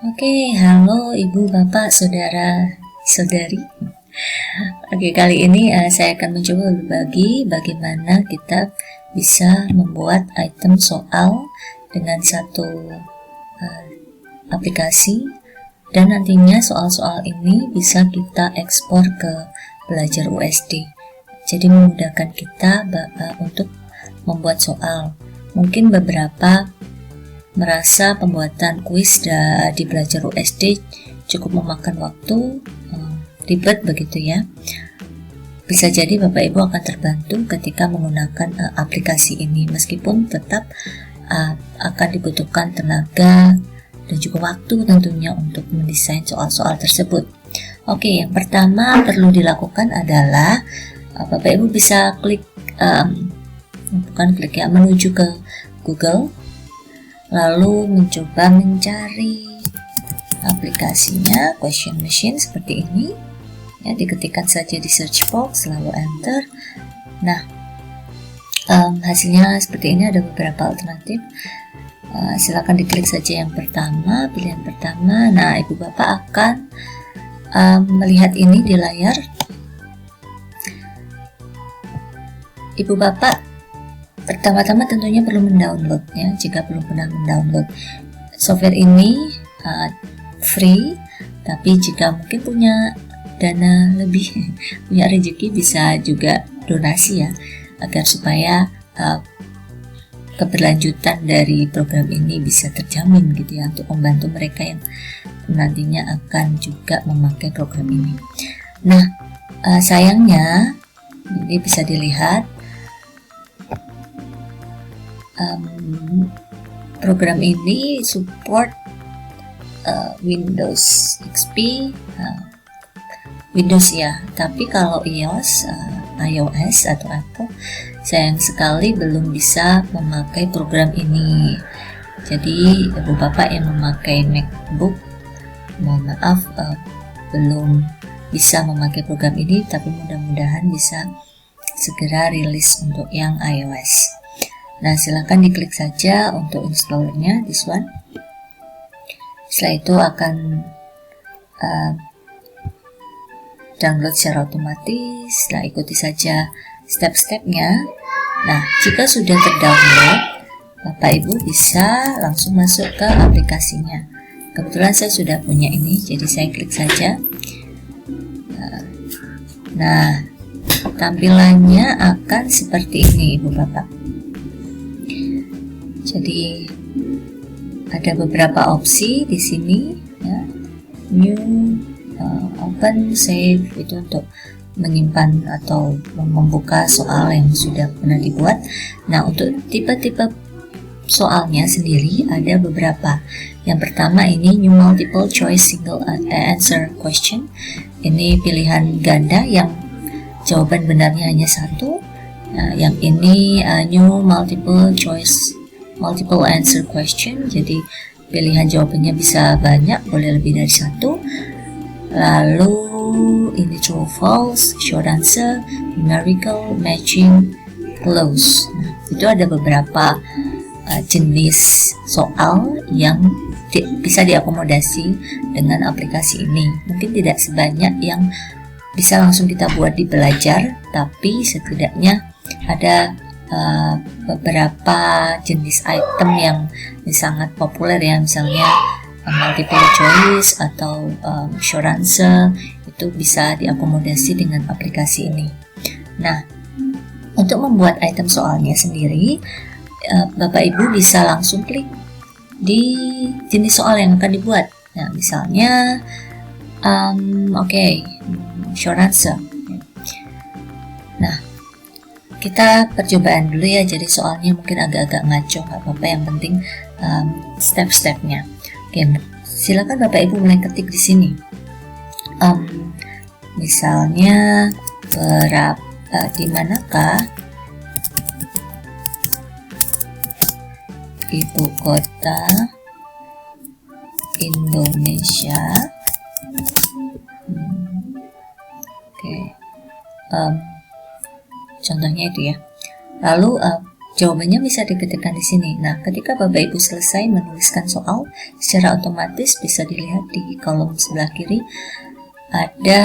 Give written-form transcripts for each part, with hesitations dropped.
Oke, halo Ibu, Bapak, Saudara, Saudari. Oke, kali ini saya akan mencoba berbagi bagaimana kita bisa membuat item soal dengan satu aplikasi, dan nantinya soal-soal ini bisa kita ekspor ke Belajar USD. Jadi memudahkan kita untuk membuat soal. Mungkin beberapa merasa pembuatan kuis di Belajar USD cukup memakan waktu, ribet begitu ya. Bisa jadi Bapak Ibu akan terbantu ketika menggunakan aplikasi ini, meskipun tetap akan dibutuhkan tenaga dan juga waktu tentunya untuk mendesain soal-soal tersebut. Oke, yang pertama perlu dilakukan adalah Bapak Ibu bisa menuju ke Google, lalu mencoba mencari aplikasinya question machine seperti ini ya, diketikkan saja di search box lalu enter. Nah, hasilnya seperti ini, ada beberapa alternatif. Silakan diklik saja yang pertama, pilihan pertama. Nah, Ibu Bapak akan melihat ini di layar. Ibu Bapak pertama-tama tentunya perlu mendownload ya, jika belum pernah mendownload. Software ini free, tapi jika mungkin punya dana lebih, punya rezeki, bisa juga donasi ya, agar supaya keberlanjutan dari program ini bisa terjamin gitu ya, untuk membantu mereka yang nantinya akan juga memakai program ini. Nah, sayangnya ini bisa dilihat program ini support Windows XP, Windows ya, tapi kalau iOS atau Apple sayang sekali belum bisa memakai program ini. Jadi Ibu Bapak yang memakai MacBook, mohon maaf, belum bisa memakai program ini, tapi mudah-mudahan bisa segera rilis untuk yang iOS. Nah, silakan diklik saja untuk installernya, this one. Setelah itu akan download secara otomatis. Nah, ikuti saja step-stepnya. Nah, jika sudah terdownload, Bapak Ibu bisa langsung masuk ke aplikasinya. Kebetulan saya sudah punya ini, jadi saya klik saja. Nah, tampilannya akan seperti ini Ibu Bapak. Jadi ada beberapa opsi di sini ya. New, open, save, itu untuk menyimpan atau membuka soal yang sudah pernah dibuat. Nah, untuk tipe-tipe soalnya sendiri ada beberapa. Yang pertama ini new multiple choice single answer question. Ini pilihan ganda yang jawaban benarnya hanya satu. Nah, yang ini new multiple answer question, jadi pilihan jawabannya bisa banyak, boleh lebih dari satu. Lalu ini true false, short answer, numerical, matching, close. Nah, itu ada beberapa jenis soal yang bisa diakomodasi dengan aplikasi ini. Mungkin tidak sebanyak yang bisa langsung kita buat di Belajar, tapi setidaknya ada beberapa jenis item yang sangat populer ya, misalnya multiple choice atau short answer, itu bisa diakomodasi dengan aplikasi ini. Nah, untuk membuat item soalnya sendiri, Bapak Ibu bisa langsung klik di jenis soal yang akan dibuat. Nah, misalnya short answer. Nah, kita percobaan dulu ya, jadi soalnya mungkin agak-agak ngaco, nggak apa-apa, yang penting step-stepnya. Oke, silakan Bapak Ibu mulai ketik di sini. Misalnya di manakah ibu kota Indonesia? Contohnya itu ya. Lalu jawabannya bisa diketikkan di sini. Nah, ketika Bapak Ibu selesai menuliskan soal, secara otomatis bisa dilihat di kolom sebelah kiri ada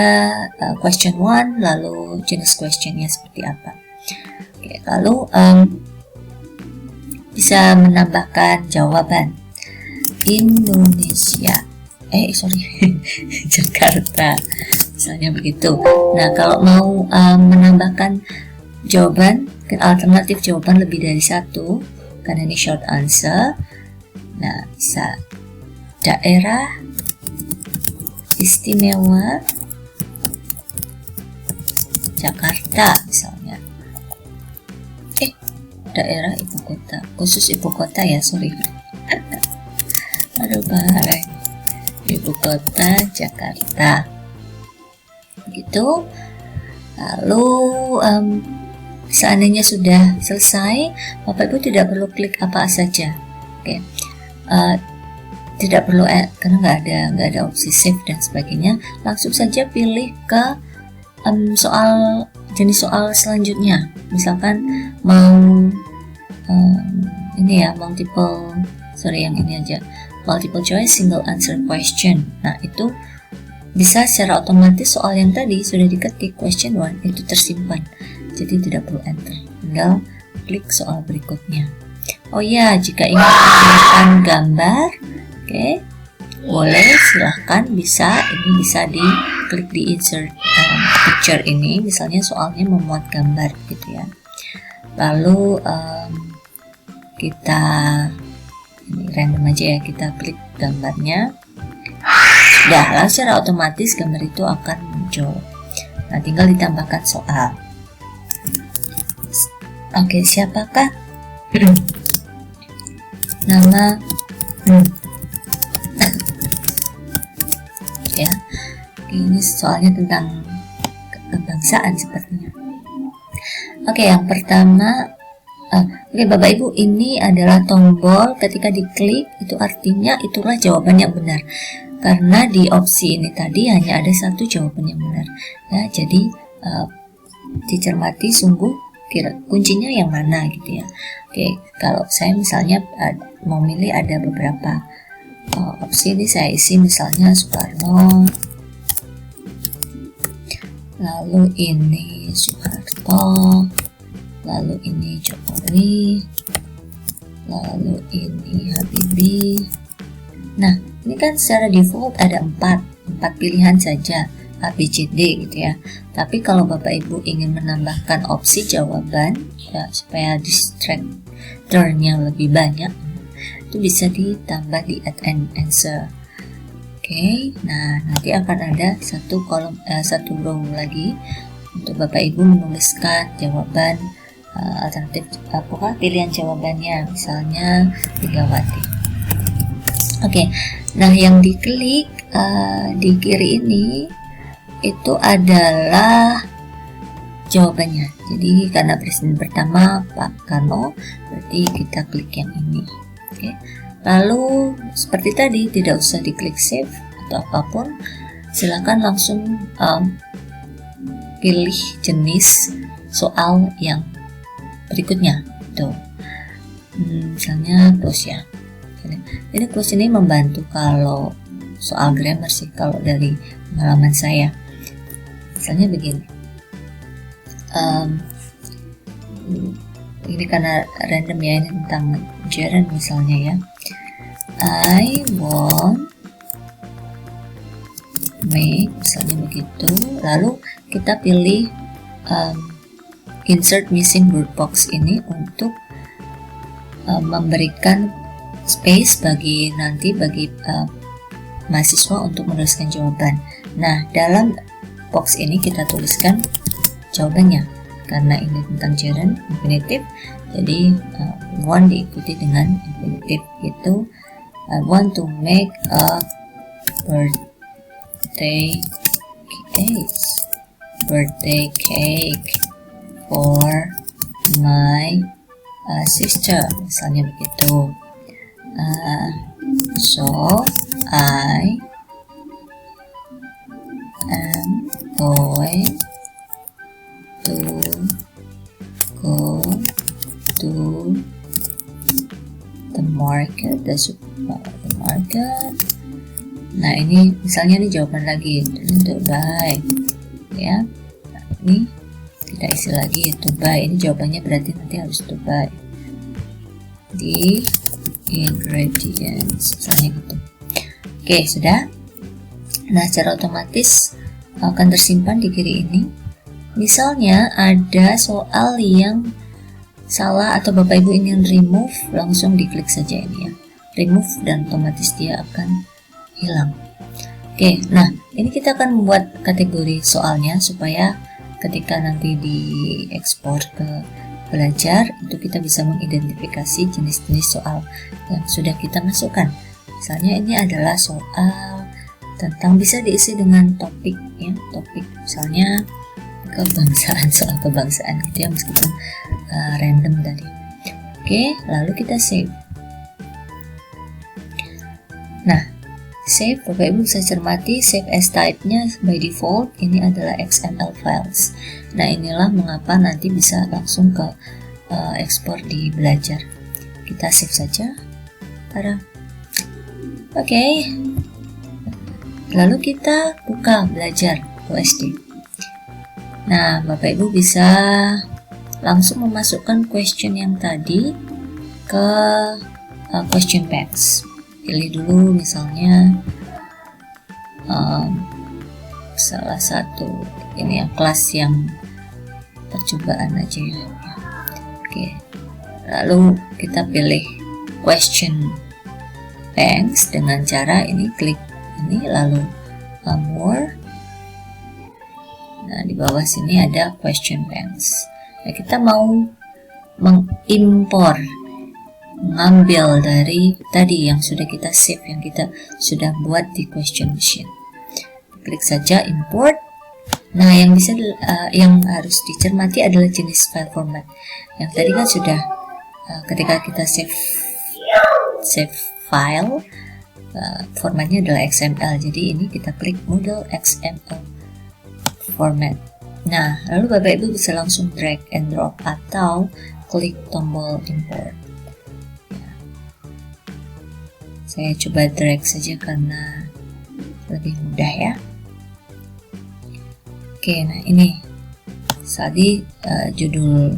question 1, lalu jenis questionnya seperti apa. Oke, lalu bisa menambahkan jawaban. Indonesia, Jakarta, misalnya begitu. Nah, kalau mau menambahkan jawaban, alternatif jawaban lebih dari satu, karena ini short answer. Nah, bisa daerah istimewa Jakarta misalnya. Daerah ibu kota, khusus ibu kota ya, sorry. Aduh, bahaya. Ibu kota Jakarta. Begitu. Lalu seandainya sudah selesai, Bapak Ibu tidak perlu klik apa saja. Oke. Tidak perlu karena nggak ada opsi save dan sebagainya. Langsung saja pilih ke jenis soal selanjutnya. Misalkan mau ini ya, multiple choice single answer question. Nah, itu bisa secara otomatis soal yang tadi sudah diketik question 1 itu tersimpan, jadi tidak perlu enter, tinggal klik soal berikutnya. Oh ya, jika ingin menambahkan gambar, boleh, silahkan, bisa diklik di insert picture ini, misalnya soalnya memuat gambar gitu ya. Lalu kita ini random aja ya, kita klik gambarnya. Sudah, secara otomatis gambar itu akan muncul. Nah, tinggal ditambahkan soal. Oke, siapakah nama ya, ini soalnya tentang kebangsaan sepertinya. Oke, yang pertama, Bapak Ibu, ini adalah tombol, ketika diklik itu artinya itulah jawaban yang benar. Karena di opsi ini tadi hanya ada satu jawaban yang benar. Ya, jadi dicermati sungguh kuncinya yang mana gitu ya. Oke, kalau saya misalnya mau milih ada beberapa opsi, ini saya isi misalnya Soekarno, lalu ini Soeharto, lalu ini Jokowi, lalu ini Habibie. Nah, ini kan secara default ada 4 pilihan saja, A, B, C, D gitu ya. Tapi kalau Bapak Ibu ingin menambahkan opsi jawaban ya, supaya distractor-nya lebih banyak, itu bisa ditambah di add and answer. Oke, nah nanti akan ada satu row lagi untuk Bapak Ibu menuliskan jawaban alternatif pilihan jawabannya, misalnya Megawati. Oke, nah yang diklik di kiri ini itu adalah jawabannya. Jadi karena presiden pertama Pak Karno, berarti kita klik yang ini. Oke. Lalu seperti tadi, tidak usah diklik save atau apapun, silakan langsung pilih jenis soal yang berikutnya. Tuh, misalnya close ya. Ini close ini membantu kalau soal grammar sih, kalau dari pengalaman saya. Misalnya begini, ini karena random ya, ini tentang gerund misalnya ya. I want make, misalnya begitu. Lalu kita pilih insert missing word box ini untuk memberikan space bagi mahasiswa untuk menuliskan jawaban. Nah, dalam box ini kita tuliskan jawabannya. Karena ini tentang gerund infinitive, jadi want diikuti dengan infinitive, gitu. I want to make a birthday cake for my sister, misalnya begitu. So I am going to go to market, the market. Nah, ini misalnya ini jawaban lagi untuk buy, ya. Nah, ini kita isi lagi to buy. Ini jawabannya berarti nanti harus to buy. The ingredients, misalnya gitu. Oke, sudah. Nah, secara otomatis akan tersimpan di kiri ini. Misalnya ada soal yang salah atau Bapak Ibu ingin remove, langsung diklik saja ini ya. Remove dan otomatis dia akan hilang. Oke, nah ini kita akan membuat kategori soalnya supaya ketika nanti diekspor ke belajar itu kita bisa mengidentifikasi jenis-jenis soal yang sudah kita masukkan. Misalnya ini adalah soal tentang, bisa diisi dengan topik ya, topik misalnya kebangsaan, soal kebangsaan gitu ya, meskipun random tadi. Oke, lalu kita save. Nah, save, Bapak Ibu bisa cermati save as type-nya by default ini adalah XML files. Nah, inilah mengapa nanti bisa langsung ke ekspor di belajar. Kita save saja. Oke. Lalu kita buka belajar USD. Nah, Bapak Ibu bisa langsung memasukkan question yang tadi ke question banks. Pilih dulu misalnya salah satu ini yang kelas yang percobaan aja ya. Oke, lalu kita pilih question banks dengan cara ini, klik ini lalu more. Nah, di bawah sini ada question banks. Nah, kita mau mengimpor, mengambil dari tadi yang sudah kita save, yang kita sudah buat di question machine. Klik saja import. Nah, yang bisa yang harus dicermati adalah jenis file format. Yang tadi kan sudah ketika kita save file, formatnya adalah XML. Jadi ini kita klik model XML format. Nah, lalu Bapak Ibu bisa langsung drag and drop atau klik tombol import. Saya coba drag saja karena lebih mudah ya. Oke, nah ini tadi judul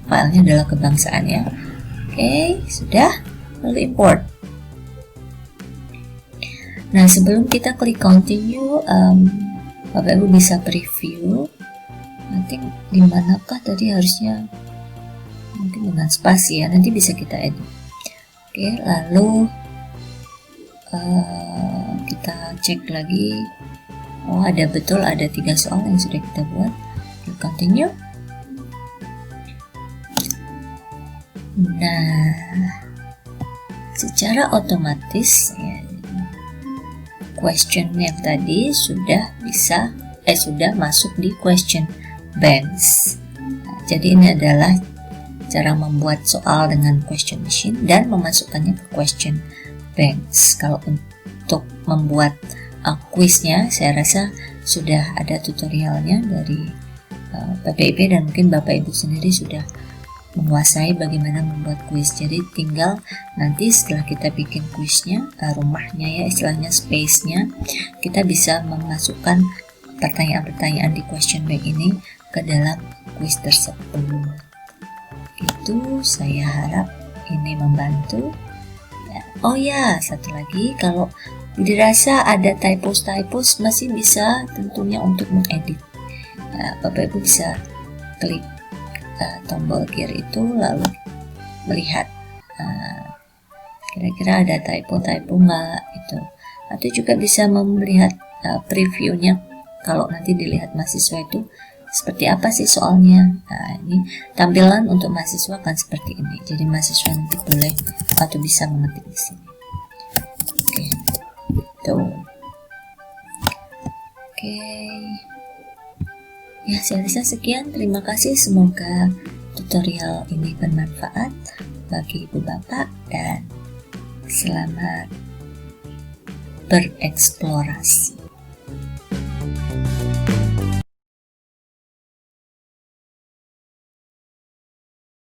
filenya adalah kebangsaan ya. Oke, sudah. Lalu import. Nah, sebelum kita klik continue, Bapak Ibu bisa preview. Nanti dimanakah tadi harusnya, mungkin dengan spasi ya. Nanti bisa kita edit. Oke, lalu kita cek lagi. Oh, ada 3 soal yang sudah kita buat. Klik continue. Nah, secara otomatis ya, question yang tadi sudah masuk di question banks. Nah, jadi ini adalah cara membuat soal dengan question machine dan memasukkannya ke question banks. Kalau untuk membuat kuisnya, saya rasa sudah ada tutorialnya dari PPIP dan mungkin Bapak Ibu sendiri sudah menguasai bagaimana membuat kuis. Jadi tinggal nanti setelah kita bikin kuisnya, rumahnya ya istilahnya, space-nya, kita bisa memasukkan pertanyaan-pertanyaan di question bank ini ke dalam kuis tersebut. Itu saya harap ini membantu. Oh ya, satu lagi, kalau dirasa ada typos masih bisa tentunya untuk mengedit. Nah, Bapak Ibu bisa klik tombol kiri itu lalu melihat kira-kira ada typo nggak itu, atau juga bisa melihat previewnya kalau nanti dilihat mahasiswa itu seperti apa sih soalnya. Nah, ini tampilan untuk mahasiswa kan seperti ini, jadi mahasiswa nanti boleh atau bisa mengetik di sini. Oke. Oke. Ya, saya rasa sekian. Terima kasih. Semoga tutorial ini bermanfaat bagi Ibu Bapak dan selamat bereksplorasi.